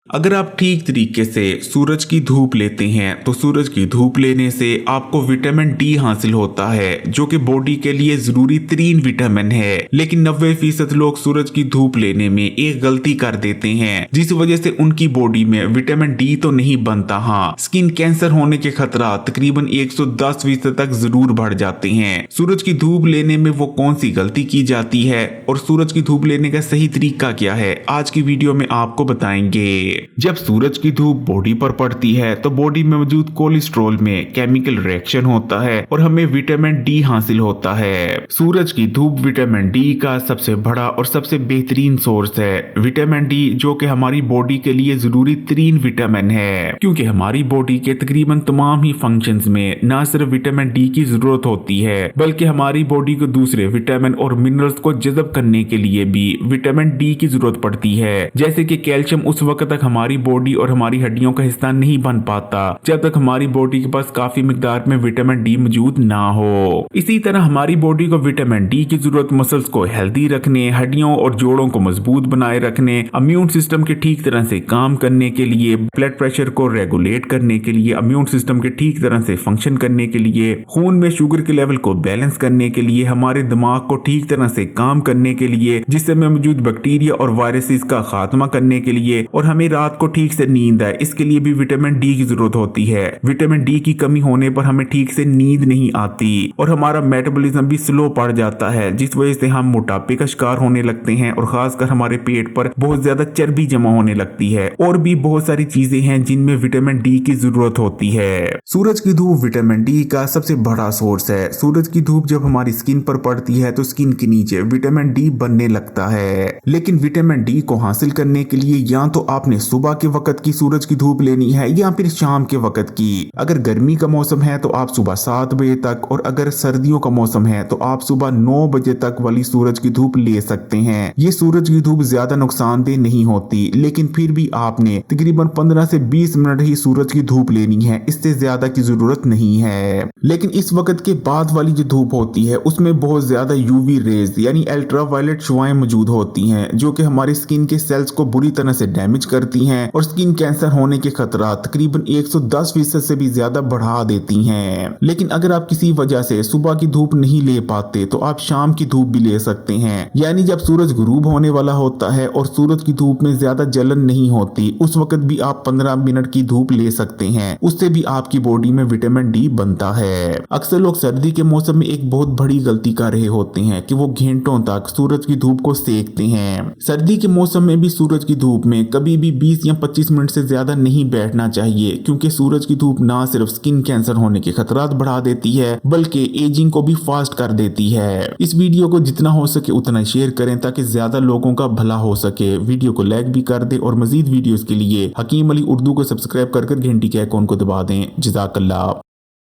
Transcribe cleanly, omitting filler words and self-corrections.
अगर आप ठीक तरीके से सूरज की धूप लेते हैं तो सूरज की धूप लेने से आपको विटामिन डी हासिल होता है, जो कि बॉडी के लिए जरूरी तरीन विटामिन है। लेकिन 90% लोग सूरज की धूप लेने में एक गलती कर देते हैं, जिस वजह से उनकी बॉडी में विटामिन डी तो नहीं बनता, हाँ स्किन कैंसर होने के खतरा तकरीबन 110% तक जरूर बढ़ जाते हैं। सूरज की धूप लेने में वो कौन सी गलती की जाती है और सूरज की धूप लेने का सही तरीका क्या है, आज की वीडियो में आपको बताएंगे। जब सूरज की धूप बॉडी पर पड़ती है तो बॉडी में मौजूद कोलेस्ट्रॉल में केमिकल रिएक्शन होता है और हमें विटामिन डी हासिल होता है। सूरज की धूप विटामिन डी का सबसे बड़ा और सबसे बेहतरीन सोर्स है। विटामिन डी जो कि हमारी बॉडी के लिए जरूरी तरीन विटामिन है, क्योंकि हमारी बॉडी के तकरीबन तमाम ही फंक्शंस में न सिर्फ विटामिन डी की जरूरत होती है, बल्कि हमारी बॉडी को दूसरे विटामिन और मिनरल्स को जज़ब करने के लिए भी विटामिन डी की जरूरत पड़ती है। जैसे कि कैल्शियम उस वक्त तक हमारी बॉडी और हमारी हड्डियों का हिस्सा नहीं बन पाता जब तक हमारी बॉडी के पास काफी मिकदार में विटामिन डी मौजूद ना हो। इसी तरह हमारी बॉडी को विटामिन डी की जरूरत मसल्स को हेल्दी रखने, हड्डियों और जोड़ों को मजबूत बनाए रखने, इम्यून सिस्टम के ठीक तरह से काम करने के लिए, ब्लड प्रेशर को रेगुलेट करने के लिए, इम्यून सिस्टम के ठीक तरह से फंक्शन करने के लिए, खून में शुगर के लेवल को बैलेंस करने के लिए, हमारे दिमाग को ठीक तरह से काम करने के लिए, जिसमें मौजूद बैक्टीरिया और वायरसेस का खात्मा करने के लिए, और हमें रात को ठीक से नींद आए, इसके लिए भी विटामिन डी की जरूरत होती है। विटामिन डी की कमी होने पर हमें ठीक से नींद नहीं आती और हमारा मेटाबॉलिज्म भी स्लो पड़ जाता है, जिस वजह से हम मोटापे का शिकार होने लगते हैं और खासकर हमारे पेट पर बहुत ज्यादा चर्बी जमा होने लगती है। और भी बहुत सारी चीजें हैं जिनमें विटामिन डी की जरूरत होती है। सूरज की धूप विटामिन डी का सबसे बड़ा सोर्स है। सूरज की धूप जब हमारी स्किन पर पड़ती है तो स्किन के नीचे विटामिन डी बनने लगता है। लेकिन विटामिन डी को हासिल करने के लिए या तो आपने सुबह के वक्त की सूरज की धूप लेनी है या फिर शाम के वक्त की। अगर गर्मी का मौसम है तो आप सुबह 7 बजे तक, और अगर सर्दियों का मौसम है तो आप सुबह 9 बजे तक वाली सूरज की धूप ले सकते हैं। ये सूरज की धूप ज्यादा नुकसानदेह नहीं होती, लेकिन फिर भी आपने तकरीबन 15 से 20 मिनट ही सूरज की धूप लेनी है, इससे ज्यादा की जरूरत नहीं है। लेकिन इस वक्त के बाद वाली जो धूप होती है उसमें बहुत ज्यादा यूवी रेज यानी अल्ट्रावायलेट शुआएं मौजूद होती हैं, जो कि हमारी स्किन के सेल्स को बुरी तरह से डैमेज करती हैं और स्किन कैंसर होने के खतरा तकरीबन 110% से भी ज्यादा बढ़ा देती हैं। लेकिन अगर आप किसी वजह से सुबह की धूप नहीं ले पाते तो आप शाम की धूप भी ले सकते हैं, यानी जब सूरज गुरूब होने वाला होता है और सूरज की धूप में ज्यादा जलन नहीं होती, उस वक्त भी आप 15 मिनट की धूप ले सकते हैं। उससे भी आपकी बॉडी में विटामिन डी बनता है। अक्सर लोग सर्दी के मौसम में एक बहुत बड़ी गलती कर रहे होते हैं कि वो घंटों तक सूरज की धूप को सेकते हैं। सर्दी के मौसम में भी सूरज की धूप में कभी भी 20 या 25 मिनट से ज्यादा नहीं बैठना चाहिए, क्योंकि सूरज की धूप ना सिर्फ स्किन कैंसर होने के खतरात बढ़ा देती है बल्कि एजिंग को भी फास्ट कर देती है। इस वीडियो को जितना हो सके उतना शेयर करें ताकि ज्यादा लोगों का भला हो सके। वीडियो को लाइक भी कर दें और मजीद वीडियोस के लिए हकीम अली उर्दू को सब्सक्राइब कर घंटी के आइकॉन को दबा दें। जज़ाकल्लाह।